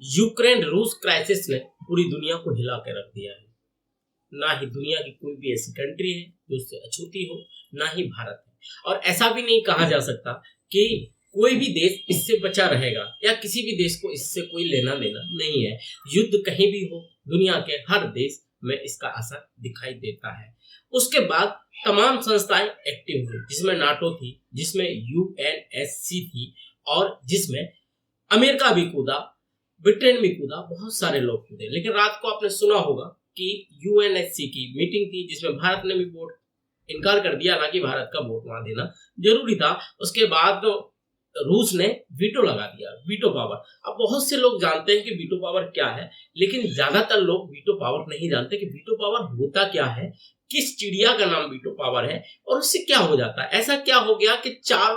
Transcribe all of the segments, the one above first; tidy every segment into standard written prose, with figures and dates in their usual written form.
Ukraine रूस crisis ने पूरी दुनिया को हिला के रख दिया है। ना ही दुनिया की कोई भी ऐसी कंट्री है जो उससे अछूती हो, ना ही भारत है। और ऐसा भी नहीं कहा जा सकता कि कोई भी देश इससे बचा रहेगा या किसी भी देश को इससे कोई लेना देना नहीं है। युद्ध कहीं भी हो, दुनिया के हर देश में इसका असर दिखाई देता है। उसके बाद तमाम संस्थाएं एक्टिव हुई, जिसमें नाटो थी, जिसमें यूएनएससी थी और जिसमें अमेरिका भी कूदा, ब्रिटेन भी कूदा, बहुत सारे लोग कूदे। लेकिन रात को आपने सुना होगा कि यूएनएससी की मीटिंग थी जिसमें भारत ने भी वोट इनकार कर दिया, हालांकि भारत का वोट वहां देना जरूरी था। उसके बाद रूस ने वीटो लगा दिया, वीटो पावर। अब बहुत से लोग जानते हैं कि वीटो पावर क्या है, लेकिन ज्यादातर लोग वीटो पावर नहीं जानते कि वीटो पावर होता क्या है, किस चिड़िया का नाम वीटो पावर है और उससे क्या हो जाता है। ऐसा क्या हो गया कि चार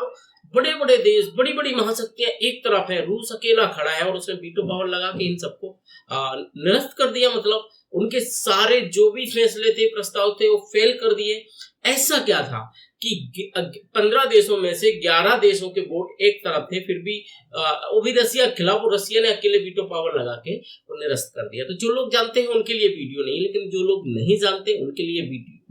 बड़े बड़े देश, बड़ी बड़ी महाशक्तियां एक तरफ है, रूस अकेला खड़ा है और उसने वीटो पावर लगा के इन सबको निरस्त कर दिया। मतलब उनके सारे जो भी फैसले थे, प्रस्ताव थे, वो फेल कर दिए। ऐसा क्या था कि 15 देशों में से 11 देशों के वोट एक तरफ थे, फिर भी वो भी रसिया के खिलाफ, और रसिया ने अकेले वीटो पावर लगा के निरस्त कर दिया। तो जो लोग जानते हैं उनके लिए वीडियो नहीं, लेकिन जो लोग नहीं जानते उनके लिए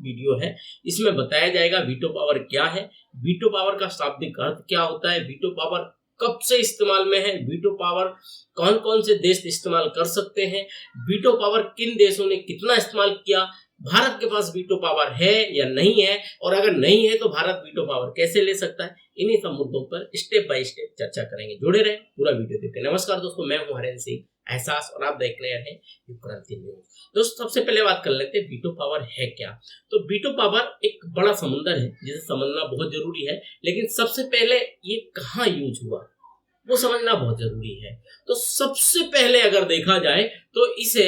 वीडियो है। इसमें बताया जाएगा वीटो पावर क्या है, वीटो पावर का शाब्दिक अर्थ क्या होता है, वीटो पावर कब से इस्तेमाल में है, वीटो पावर कौन कौन से देश इस्तेमाल कर सकते हैं, वीटो पावर किन देशों ने कितना इस्तेमाल किया, भारत के पास वीटो पावर है या नहीं है, और अगर नहीं है तो भारत वीटो पावर कैसे ले सकता है। इन्हीं सब मुद्दों पर स्टेप बाय स्टेप चर्चा करेंगे। जुड़े रहे, पूरा वीडियो देखते। नमस्कार दोस्तों, मैं हूं हरेंद्र सिंह एहसास और आप देख रहे हैं युग क्रांति न्यूज। दोस्तों सबसे पहले बात कर लेते हैं वीटो पावर है क्या। तो वीटो पावर एक बड़ा समुंदर है जिसे समझना बहुत जरूरी है, लेकिन सबसे पहले ये कहाँ यूज हुआ वो समझना बहुत जरूरी है। तो सबसे पहले अगर देखा जाए तो इसे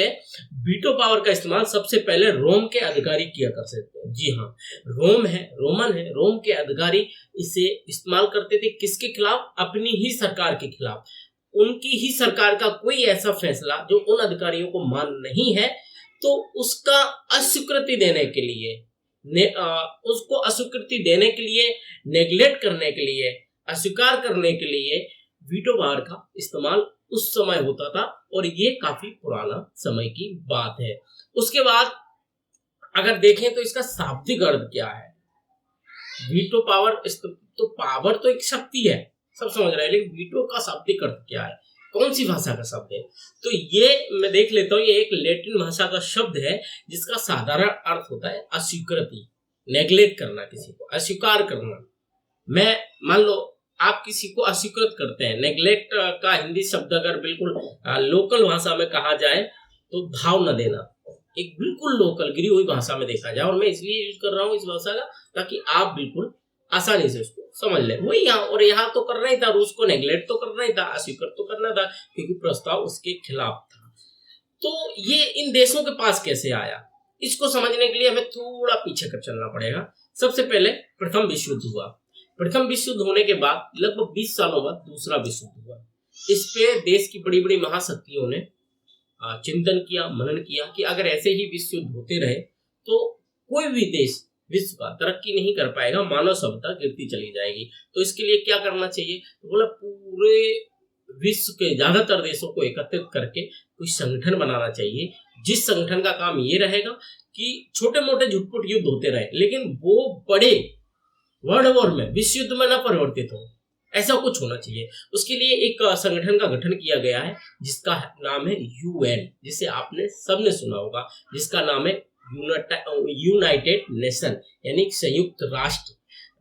वीटो पावर का इस्तेमाल सबसे पहले रोम के अधिकारी किया कर सकते हैं। जी हाँ, रोमन है, रोम के अधिकारी इसे इस्तेमाल करते थे। किसके खिलाफ? अपनी ही सरकार के खिलाफ। उनकी ही सरकार का कोई ऐसा फैसला जो उन अधिकारियों को मान नहीं है, तो उसका अस्वीकृति देने के लिए, उसको अस्वीकृति देने के लिए, नेग्लेक्ट करने के लिए, अस्वीकार करने के लिए वीटो पावर का इस्तेमाल उस समय होता था, और ये काफी पुराना समय की बात है। उसके बाद अगर देखें तो इसका शाब्दिक अर्थ क्या है। वीटो पावर, तो पावर तो एक शक्ति है, सब समझ रहे हैं, लेकिन वीटो का शाब्दिक अर्थ क्या है, कौन सी भाषा का शब्द है। तो ये मैं देख लेता हूँ, ये एक लैटिन भाषा का शब्द है जिसका साधारण अर्थ होता है अस्वीकृति, नेग्लेक्ट करना, किसी को अस्वीकार करना। मैं मान लो आप किसी को अस्वीकृत करते हैं। नेग्लेक्ट का हिंदी शब्द अगर बिल्कुल लोकल भाषा में कहा जाए तो भाव न देना, एक बिल्कुल लोकल गिरी हुई भाषा में देखा जाए, और मैं इसलिए यूज कर रहा हूँ इस भाषा का ताकि आप बिल्कुल आसानी से उसको समझ लें। वही यहाँ और यहाँ तो करना ही था, रूस को नेग्लेक्ट तो करना ही था, अस्वीकृत तो करना था, क्योंकि प्रस्ताव उसके खिलाफ था। तो ये इन देशों के पास कैसे आया, इसको समझने के लिए हमें थोड़ा पीछे कर चलना पड़ेगा। सबसे पहले प्रथम विश्व युद्ध हुआ। प्रथम विश्व युद्ध होने के बाद लगभग 20 सालों बाद दूसरा विश्व युद्ध हुआ। इस पे देश की बड़ी बड़ी महाशक्तियों ने चिंतन किया, मनन किया कि अगर ऐसे ही विश्व युद्ध होते रहे तो कोई भी देश विश्व का तरक्की नहीं कर पाएगा, मानव सभ्यता गिरती चली जाएगी। तो इसके लिए क्या करना चाहिए, तो बोला पूरे विश्व के ज्यादातर देशों को एकत्रित करके कुछ संगठन बनाना चाहिए, जिस संगठन का काम ये रहेगा कि छोटे मोटे झुटपुट युद्ध होते रहे, लेकिन वो बड़े वर्ल्ड वॉर में, विश्व युद्ध में न परिवर्तित हो, ऐसा कुछ होना चाहिए। उसके लिए एक संगठन का गठन किया गया है जिसका नाम है यूएन, जिसे आपने सबने सुना होगा, जिसका नाम है यूनाइटेड नेशन, यानी संयुक्त राष्ट्र।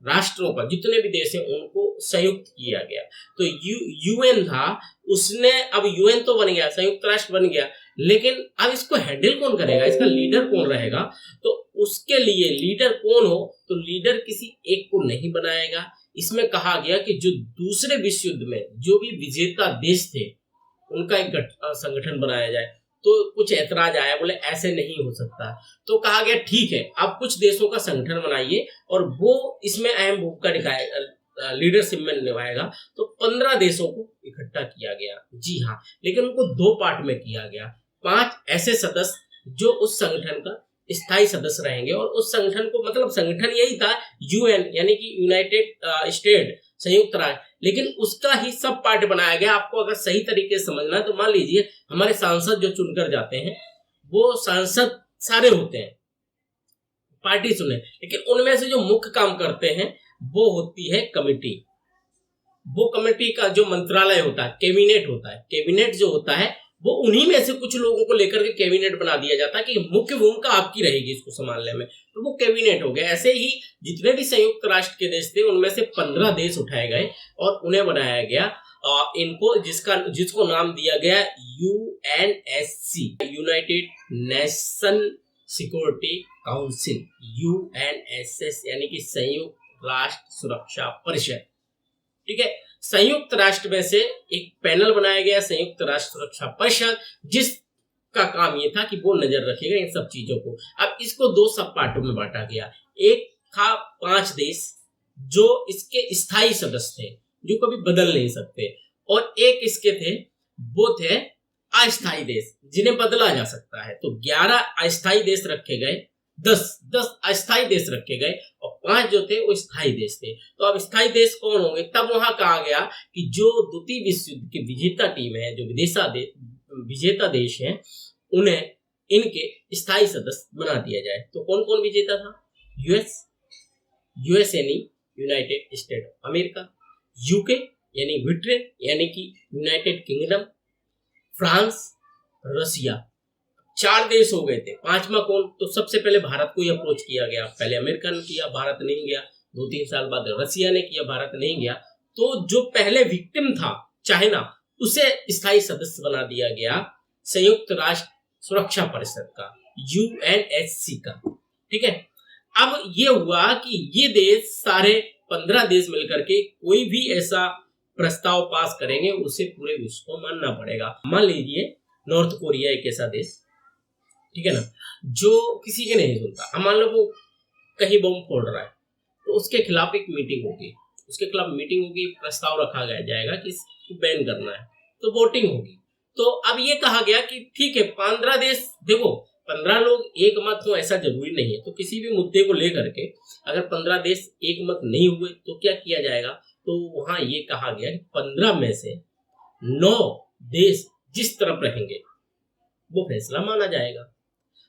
राष्ट्रों का जितने भी देश हैं उनको संयुक्त किया गया। तो यूएन था, उसने, अब यूएन तो बन गया, संयुक्त राष्ट्र बन गया, लेकिन अब इसको हैंडल कौन करेगा, इसका लीडर कौन रहेगा। तो उसके लिए लीडर कौन हो, तो लीडर किसी एक को नहीं बनाएगा। इसमें कहा गया कि जो दूसरे विश्व युद्ध में जो भी विजेता देश थे उनका एक संगठन बनाया जाए। तो कुछ ऐतराज आया, बोले ऐसे नहीं हो सकता। तो कहा गया ठीक है, आप कुछ देशों का संगठन बनाइए और वो इसमें अहम भूमिका निभाएगा, लीडरशिप में निभाएगा। तो 15 देशों को इकट्ठा किया गया। जी हाँ, लेकिन उनको 2 पार्ट में किया गया। 5 ऐसे सदस्य जो उस संगठन का स्थायी सदस्य रहेंगे, और उस संगठन को, मतलब संगठन यही था यूएन, यानी कि यूनाइटेड स्टेट, संयुक्त राष्ट्र, लेकिन उसका ही सब पार्ट बनाया गया। आपको अगर सही तरीके से समझना है तो मान लीजिए हमारे सांसद जो चुनकर जाते हैं वो सांसद सारे होते हैं, पार्टी चुने, लेकिन उनमें से जो मुख्य काम करते हैं वो होती है कमेटी। वो कमेटी का जो मंत्रालय होता है, कैबिनेट होता है, कैबिनेट जो होता है वो उन्हीं में से कुछ लोगों को लेकर के कैबिनेट बना दिया जाता है कि मुख्य भूमिका आपकी रहेगी इसको संभालने में, तो वो कैबिनेट हो गया। ऐसे ही जितने भी संयुक्त राष्ट्र के देश थे उनमें से 15 देश उठाए गए और उन्हें बनाया गया इनको जिसको नाम दिया गया UNSC, United Nation Security Council, UNSS यानी कि संयुक्त राष्ट्र सुरक्षा परिषद। ठीक है, संयुक्त राष्ट्र में से एक पैनल बनाया गया संयुक्त राष्ट्र सुरक्षा परिषद, जिसका काम ये था कि वो नजर रखेगा इन सब चीजों को। अब इसको दो सब पार्टों में बांटा गया। एक था 5 देश जो इसके स्थायी सदस्य थे, जो कभी बदल नहीं सकते, और एक इसके थे वो थे अस्थायी देश जिन्हें बदला जा सकता है। तो 11 अस्थायी देश रखे गए, 10 अस्थायी देश रखे गए और 5 जो थे वो स्थायी देश थे। तो अब स्थायी देश कौन होंगे? तब वहां कहा गया कि जो द्वितीय विश्व युद्ध की विजेता टीम है, जो विजेता देश हैं, उन्हें इनके स्थायी सदस्य बना दिया जाए। तो कौन कौन विजेता था? यूएस यानी United state of America, UK यानी ब्रिटेन यानी कि यूनाइटेड किंगडम, फ्रांस, रसिया। 4 देश हो गए थे। 5वां कौन? तो सबसे पहले भारत को ही अप्रोच किया गया। पहले अमेरिका ने किया, भारत नहीं गया। 2-3 साल बाद रसिया ने किया, भारत नहीं गया। तो जो पहले विक्टिम था चाइना, उसे स्थायी सदस्य बना दिया गया संयुक्त राष्ट्र सुरक्षा परिषद का, यूएनएससी का। ठीक है, अब ये हुआ कि ये देश सारे 15 देश मिलकर के कोई भी ऐसा प्रस्ताव पास करेंगे उसे पूरे विश्व को मानना पड़ेगा। मान लीजिए नॉर्थ कोरिया एक ऐसा देश, ठीक है ना, जो किसी के नहीं सुनता। अब मान लो वो कहीं बम फोड़ रहा है तो उसके खिलाफ एक मीटिंग होगी, प्रस्ताव रखा जाएगा कि इसको बैन करना है, तो वोटिंग होगी। तो अब ये कहा गया कि ठीक है 15 देश, देखो 15 लोग एक मत हो ऐसा जरूरी नहीं है। तो किसी भी मुद्दे को लेकर के अगर 15 देश एक मत नहीं हुए तो क्या किया जाएगा? तो वहां ये कहा गया कि 15 में से 9 देश जिस तरफ रहेंगे वो फैसला माना जाएगा।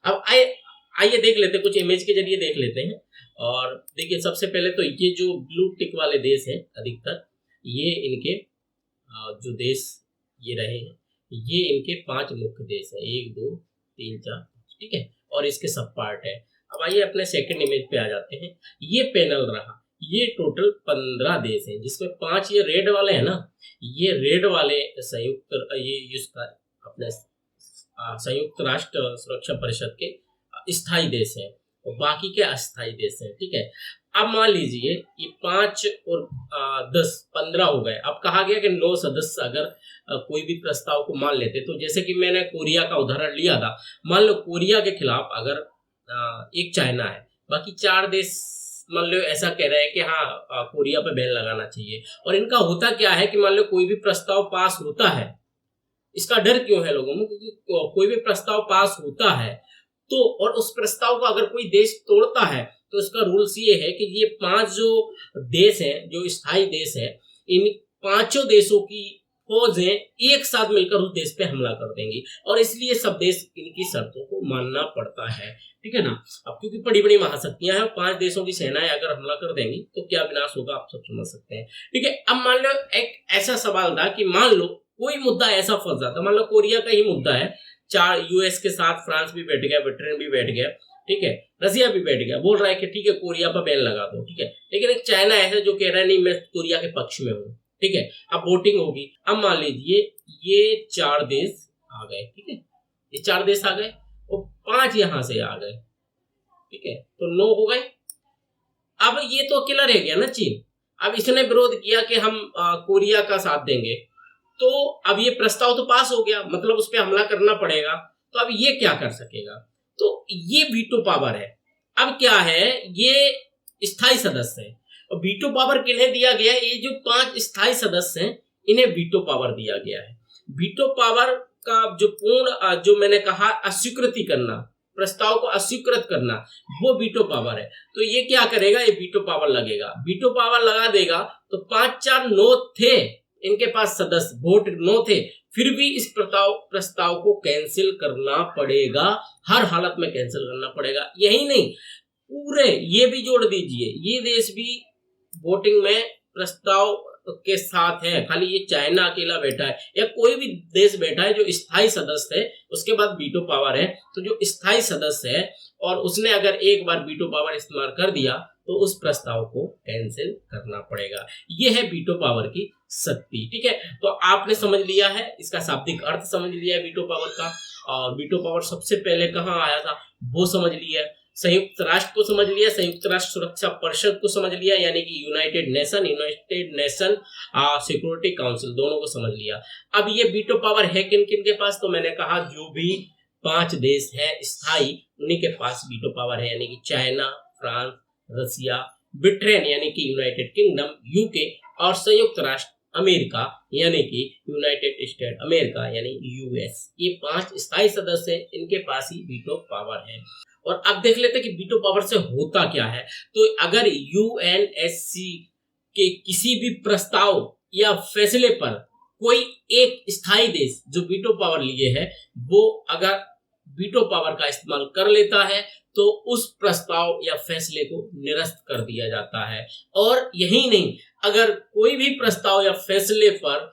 अब आइए देख लेते हैं, कुछ इमेज के जरिए देख लेते हैं। और देखिए सबसे पहले तो ये जो ब्लू टिक वाले देश हैं अधिकतर, ये इनके जो देश ये रहे हैं, ये इनके 5 मुख्य देश हैं, 1 2 3 4, ठीक है, और इसके सब पार्ट है। अब आइए अपने सेकंड इमेज पे आ जाते हैं। ये पैनल रहा, ये टोटल 15 देश हैं, जिसमें 5 ये रेड वाले हैं ना, ये रेड वाले अपने संयुक्त राष्ट्र सुरक्षा परिषद के स्थायी देश हैं और बाकी के अस्थायी देश हैं। ठीक है, अब मान लीजिए ये 5 और 10 15 हो गए। अब कहा गया कि 9 सदस्य अगर कोई भी प्रस्ताव को मान लेते, तो जैसे कि मैंने कोरिया का उदाहरण लिया था, मान लो कोरिया के खिलाफ अगर एक चाइना है, बाकी 4 देश मान लो ऐसा कह रहे हैं कि हाँ कोरिया पे बैन लगाना चाहिए। और इनका होता क्या है कि मान लो कोई भी प्रस्ताव पास होता है, इसका डर क्यों है लोगों में? क्योंकि कोई भी प्रस्ताव पास होता है तो, और उस प्रस्ताव को अगर कोई देश तोड़ता है तो इसका रूल्स ये है कि ये 5 जो देश हैं, जो स्थायी देश हैं, इन 5 देशों की फौजें एक साथ मिलकर उस देश पे हमला कर देंगी, और इसलिए सब देश इनकी शर्तों को मानना पड़ता है। ठीक है ना। अब क्योंकि बड़ी बड़ी महाशक्तियां हैं, 5 देशों की सेनाएं अगर हमला कर देंगी तो क्या विनाश होगा आप सब समझ सकते हैं। ठीक है, अब मान लो एक ऐसा सवाल था कि मान लो कोई मुद्दा ऐसा फंस जाता, मान लो कोरिया का ही मुद्दा है, 4 यूएस के साथ फ्रांस भी बैठ गया, ब्रिटेन भी बैठ गया, ठीक है, रसिया भी बैठ गया, बोल रहा है कि ठीक है कोरिया पर बैन लगा दो, ठीक है, लेकिन एक चाइना ऐसा जो कह रहा है नहीं मैं कोरिया के पक्ष में हूँ। ठीक है, अब वोटिंग होगी। अब मान लीजिए ये 4 देश आ गए, ठीक है, ये 4 देश आ गए और 5 यहां से आ गए, ठीक है, तो 9 हो गए। अब ये तो अकेला रह गया ना चीन। अब इसने विरोध किया कि हम कोरिया का साथ देंगे, तो अब ये प्रस्ताव तो पास हो गया, मतलब उस पर हमला करना पड़ेगा। तो अब ये क्या कर सकेगा? तो ये वीटो पावर है। अब क्या है, ये स्थायी सदस्य है और वीटो पावर किन्हें दिया गया है? ये जो 5 स्थायी सदस्य हैं इन्हें वीटो पावर दिया गया है। वीटो पावर का जो पूर्ण, जो मैंने कहा अस्वीकृति करना, प्रस्ताव को अस्वीकृत करना, वो वीटो पावर है। तो ये क्या करेगा, ये वीटो पावर लगेगा, वीटो पावर लगा देगा। तो 5-4 नो थे, इनके पास सदस्य वोट नो थे, फिर भी इस प्रस्ताव को कैंसिल करना पड़ेगा, हर हालत में कैंसिल करना पड़ेगा। यही नहीं, पूरे ये भी जोड़ दीजिए, ये देश भी वोटिंग में प्रस्ताव के साथ है, खाली ये चाइना अकेला बैठा है या कोई भी देश बैठा है जो स्थायी सदस्य है, उसके बाद वीटो पावर है। तो जो स्थायी सदस्य है और उसने अगर एक बार वीटो पावर इस्तेमाल कर दिया तो उस प्रस्ताव को कैंसिल करना पड़ेगा। ये है वीटो पावर की शक्ति। ठीक है, तो आपने समझ लिया है, इसका शाब्दिक अर्थ समझ लिया है वीटो पावर का, और वीटो पावर सबसे पहले कहाँ आया था वो समझ लिया, संयुक्त राष्ट्र को समझ लिया, संयुक्त राष्ट्र सुरक्षा परिषद को समझ लिया, यानी कि यूनाइटेड नेशन सिक्योरिटी काउंसिल, दोनों को समझ लिया। अब ये वीटो पावर है किन किन के पास, तो मैंने कहा जो भी 5 देश हैं स्थायी, उन्हीं के पास वीटो पावर है, यानी कि चाइना, फ्रांस, रसिया, ब्रिटेन यानी कि यूनाइटेड किंगडम, यूके, और संयुक्त राष्ट्र अमेरिका यानी कि यूनाइटेड स्टेट अमेरिका यानी यूएस। ये 5 स्थायी सदस्य हैं, इनके पास ही वीटो पावर है। और अब देख लेते हैं कि वीटो पावर से होता क्या है। तो अगर यूएनएससी के किसी भी प्रस्ताव या फैसले पर कोई एक स्थायी देश जो वीटो पावर लिए है, वो अगर वीटो पावर का इस्तेमाल कर लेता है तो उस प्रस्ताव या फैसले को निरस्त कर दिया जाता है। और यही नहीं, अगर कोई भी प्रस्ताव या फैसले पर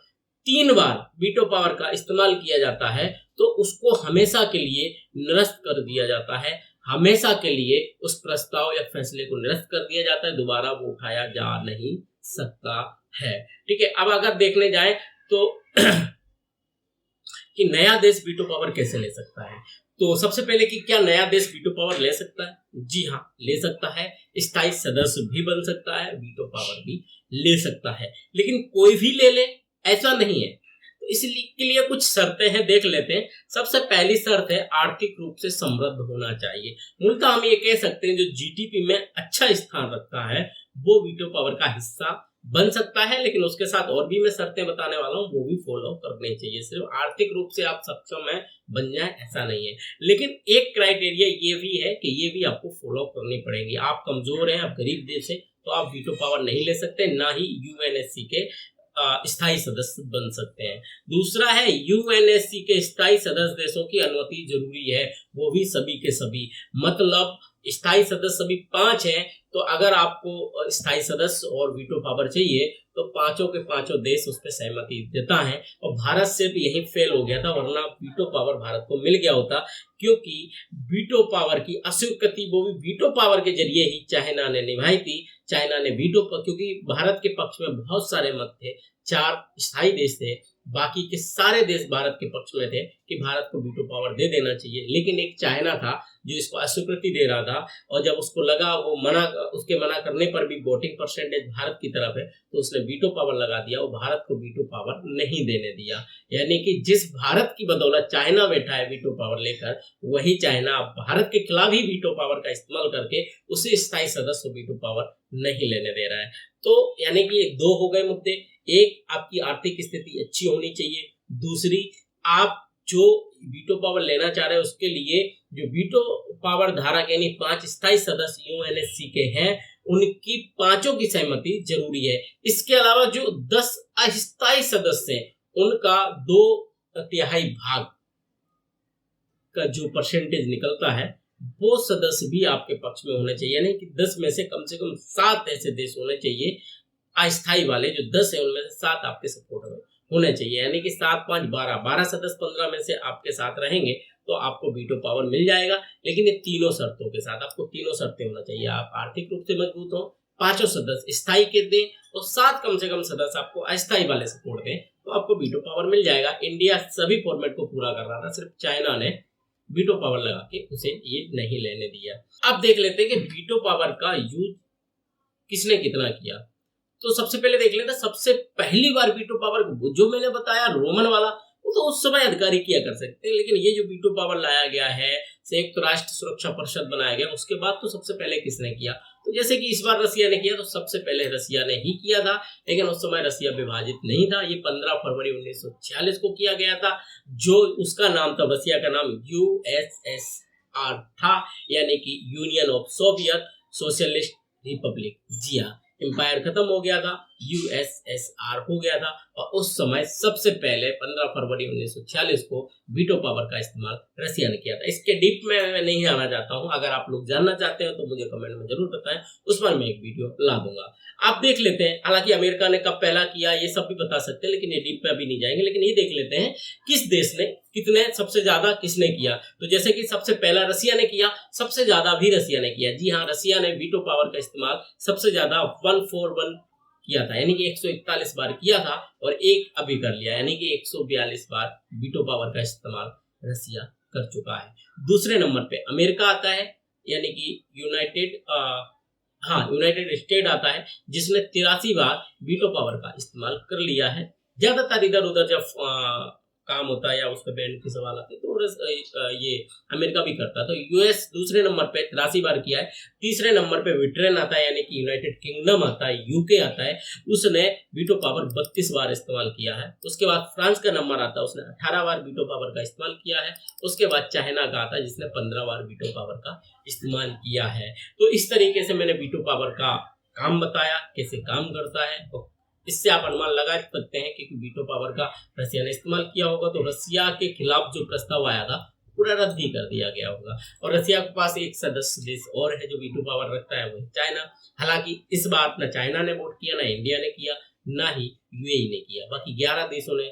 3 बार वीटो पावर का इस्तेमाल किया जाता है तो उसको हमेशा के लिए निरस्त कर दिया जाता है, हमेशा के लिए उस प्रस्ताव या फैसले को निरस्त कर दिया जाता है, दोबारा वो उठाया जा नहीं सकता है। ठीक है, अब अगर देखने जाए तो कि नया देश वीटो पावर कैसे ले सकता है, तो सबसे पहले कि क्या नया देश वीटो पावर ले सकता है? जी हाँ, ले सकता है। स्थायी सदस्य भी बन सकता है, वीटो पावर भी ले सकता है, लेकिन कोई भी ले ले ऐसा नहीं है। तो इसलिए के लिए कुछ शर्तें हैं, देख लेते हैं। सबसे पहली शर्त है आर्थिक रूप से समृद्ध होना चाहिए। मूलतः हम ये कह सकते हैं जो जीडीपी में अच्छा स्थान रखता है वो वीटो पावर का हिस्सा बन सकता है, लेकिन उसके साथ और भी मैं शर्तें बताने वाला हूँ, वो भी फॉलो करनी चाहिए। सिर्फ आर्थिक रूप से आप सक्षम है बन जाए ऐसा नहीं है, लेकिन एक क्राइटेरिया ये भी है कि ये भी आपको फॉलो करनी पड़ेगी। आप कमजोर हैं, आप गरीब देश हैं, तो आप वीटो पावर नहीं ले सकते, ना ही यूएनएससी के स्थायी सदस्य बन सकते हैं। दूसरा है यूएनएससी के स्थायी सदस्य देशों की अनुमति जरूरी है, वो भी सभी के सभी, मतलब स्थायी सदस्य सभी 5 हैं। तो अगर आपको स्थायी सदस्य और वीटो पावर चाहिए तो 5 के 5 देश उस पर सहमति देता है, और भारत से भी यही फेल हो गया था, वरना वीटो पावर भारत को मिल गया होता, क्योंकि वीटो पावर की अस्वीकृति वो भी वीटो पावर के जरिए ही चाइना ने निभाई थी। चाइना ने वीटो पर, क्योंकि भारत के पक्ष में बहुत सारे मत थे, 4 स्थायी देश थे, बाकी के सारे देश भारत के पक्ष में थे कि भारत को वीटो पावर दे देना चाहिए, लेकिन एक चाइना था जो इसको अस्वीकृति दे रहा था, और जब उसको लगा वो उसके मना करने पर भी वोटिंग परसेंटेज भारत की तरफ है तो उसने वीटो पावर लगा दिया, वो भारत को वीटो पावर नहीं देने दिया। यानी कि जिस भारत की बदौलत चाइना बैठा है वीटो पावर लेकर, वही चाइना भारत के खिलाफ ही वीटो पावर का इस्तेमाल करके उसे स्थायी सदस्य वीटो पावर नहीं लेने दे रहा है। तो यानी कि 2 हो गए मुद्दे, एक आपकी आर्थिक स्थिति अच्छी होनी चाहिए, दूसरी आप जो वीटो पावर लेना चाह रहे हैं उसके लिए जो वीटो पावर धारक यानी 5 स्थायी सदस्य यूएनएससी के हैं उनकी 5 की सहमति जरूरी है। इसके अलावा जो 10 अस्थायी सदस्य हैं उनका 2/3 भाग का जो परसेंटेज निकलता है वो सदस्य भी आपके पक्ष में होने चाहिए, यानी कि 10 में से कम 7 ऐसे देश होने चाहिए अस्थायी वाले, जो 10 है उनमें से 7 आपके सपोर्ट में होने चाहिए, यानी कि 7, 5, 12 सदस्य 15 में से आपके साथ रहेंगे तो आपको वीटो पावर मिल जाएगा। लेकिन ये तीनों शर्तों के साथ, आपको तीनों शर्तें होना चाहिए, आप आर्थिक रूप से मजबूत हो, 5 सदस्य स्थायी के दें और 7 कम से कम सदस्य आपको अस्थायी वाले सपोर्ट दें, तो आपको वीटो पावर मिल जाएगा। इंडिया सभी फॉर्मेट को पूरा कर रहा था, सिर्फ चाइना ने वीटो पावर लगा के उसे ये नहीं लेने दिया। अब देख लेते हैं कि वीटो पावर का यूज किसने कितना किया। तो सबसे पहले देख लेते हैं, सबसे पहली बार वीटो पावर जो मैंने बताया रोमन वाला, वो तो उस समय अधिकारी किया कर सकते हैं, लेकिन ये जो वीटो पावर लाया गया है, संयुक्त राष्ट्र सुरक्षा परिषद बनाया गया, उसके बाद तो सबसे पहले किसने किया, तो जैसे कि इस बार रसिया ने किया, तो सबसे पहले रसिया ने ही किया था, लेकिन उस समय रसिया विभाजित नहीं था। ये 15 फरवरी 1946 को किया गया था, जो उसका नाम था, रसिया का नाम USSR यूएसएसआर था, यानी कि Union of Soviet Socialist Republic. जी हाँ, एम्पायर खत्म हो गया था, यूएसएसआर हो गया था। और उस समय सबसे पहले 15 फरवरी 1946 को वीटो पावर का इस्तेमाल रसिया ने किया था। इसके डीप में मैं नहीं आना चाहता हूं, अगर आप लोग जानना चाहते हो तो मुझे कमेंट में जरूर बताएं, उस पर मैं एक वीडियो ला दूंगा। आप देख लेते हैं, हालांकि अमेरिका ने कब पहला किया ये सब भी बता सकते हैं, लेकिन ये डीप में अभी नहीं जाएंगे। लेकिन ये देख लेते हैं किस देश ने कितने, सबसे ज्यादा किसने किया। तो जैसे कि सबसे पहला रसिया ने किया, सबसे ज्यादा भी रसिया ने किया। जी हाँ, रसिया ने वीटो पावर का इस्तेमाल सबसे ज्यादा 141 किया था, यानी कि 141 बार किया था, और एक अभी कर लिया, यानी कि 142 बार वीटो पावर का इस्तेमाल रसिया कर चुका है। दूसरे नंबर पे अमेरिका आता है, यानी कि यूनाइटेड स्टेट आता है, जिसने 83 बार वीटो पावर का इस्तेमाल कर लिया है। ज्यादातर इधर उधर जब काम होता है या उस पर बैन के सवाल आते हैं तो ये अमेरिका भी करता है। तो यूएस दूसरे नंबर पे 83 बार किया है। तीसरे नंबर पे ब्रिटेन आता है, यानी कि यूनाइटेड किंगडम आता है, यूके आता है, उसने वीटो पावर 32 बार इस्तेमाल किया है। उसके बाद फ्रांस का नंबर आता है, उसने 18 बार वीटो पावर का इस्तेमाल किया है। उसके बाद चाइना का आता है, जिसने 15 बार वीटो पावर का इस्तेमाल किया है। तो इस तरीके से मैंने वीटो पावर का काम बताया, कैसे काम करता है, और इससे आप अनुमान लगा सकते हैं कि वीटो पावर का रसिया ने इस्तेमाल किया होगा तो रसिया के खिलाफ जो प्रस्ताव आया था पूरा रद्द ही कर दिया गया होगा। और रसिया के पास एक सदस्य देश और है जो वीटो पावर रखता है, वो चाइना। हालांकि इस बार न चाइना ने वोट किया, ना इंडिया ने किया, ना ही यूएई ने किया। बाकी 11 देशों ने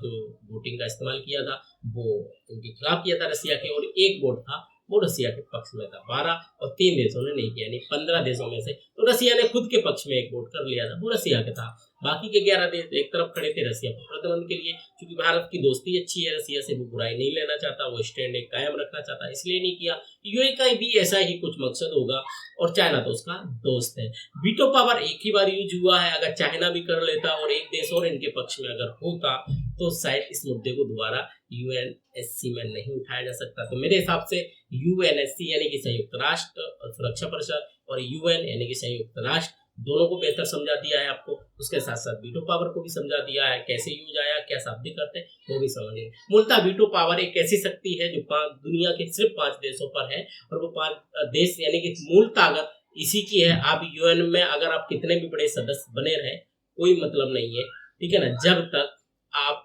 जो वोटिंग का इस्तेमाल किया था वो उनके खिलाफ किया था रसिया के, और एक वोट था वो रसिया के पक्ष में था। 12 और 3 देशों ने नहीं किया, यानी 15 देशों में से तो रसिया ने खुद के पक्ष में एक वोट कर लिया था, वो रसिया का था। बाकी के 11 देश एक तरफ खड़े थे रसिया पर प्रतिबंध के लिए, क्योंकि भारत की दोस्ती अच्छी है रसिया से, वो बुराई नहीं लेना चाहता, वो स्टैंड एक कायम रखना चाहता, इसलिए नहीं किया। यूएई का भी ऐसा ही कुछ मकसद होगा, और चाइना तो उसका दोस्त है। वीटो पावर एक ही बार यूज हुआ है, अगर चाइना भी कर लेता और एक देश और इनके पक्ष में अगर होता तो शायद इस मुद्दे को दोबारा यूएनएससी में नहीं उठाया जा सकता। तो मेरे हिसाब से यूएनएससी यानी कि संयुक्त राष्ट्र सुरक्षा परिषद और यूएन यानी कि संयुक्त राष्ट्र दोनों को बेहतर समझा दिया है आपको। उसके साथ साथ वीटो पावर को भी समझा दिया है, कैसे यूज आया, क्या शाब्दिक करते हैं वो भी समझिए। मूलतः वीटो पावर एक ऐसी शक्ति है जो दुनिया के सिर्फ 5 देशों पर है, और वो 5 देश यानी कि मूल ताकत इसी की है। आप यूएन में अगर आप कितने भी बड़े सदस्य बने रहे कोई मतलब नहीं है, ठीक है ना, जब तक आप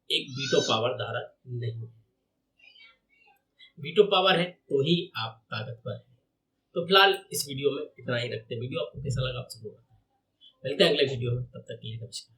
एक वीटो पावर धारक नहीं है। वीटो पावर है तो ही आप ताकतवर है। तो फिलहाल इस वीडियो में इतना ही रखते हैं। वीडियो आपको कैसा लगा आप सबको बताएं। मिलते हैं अगले वीडियो में, तब तक के लिए नमस्कार।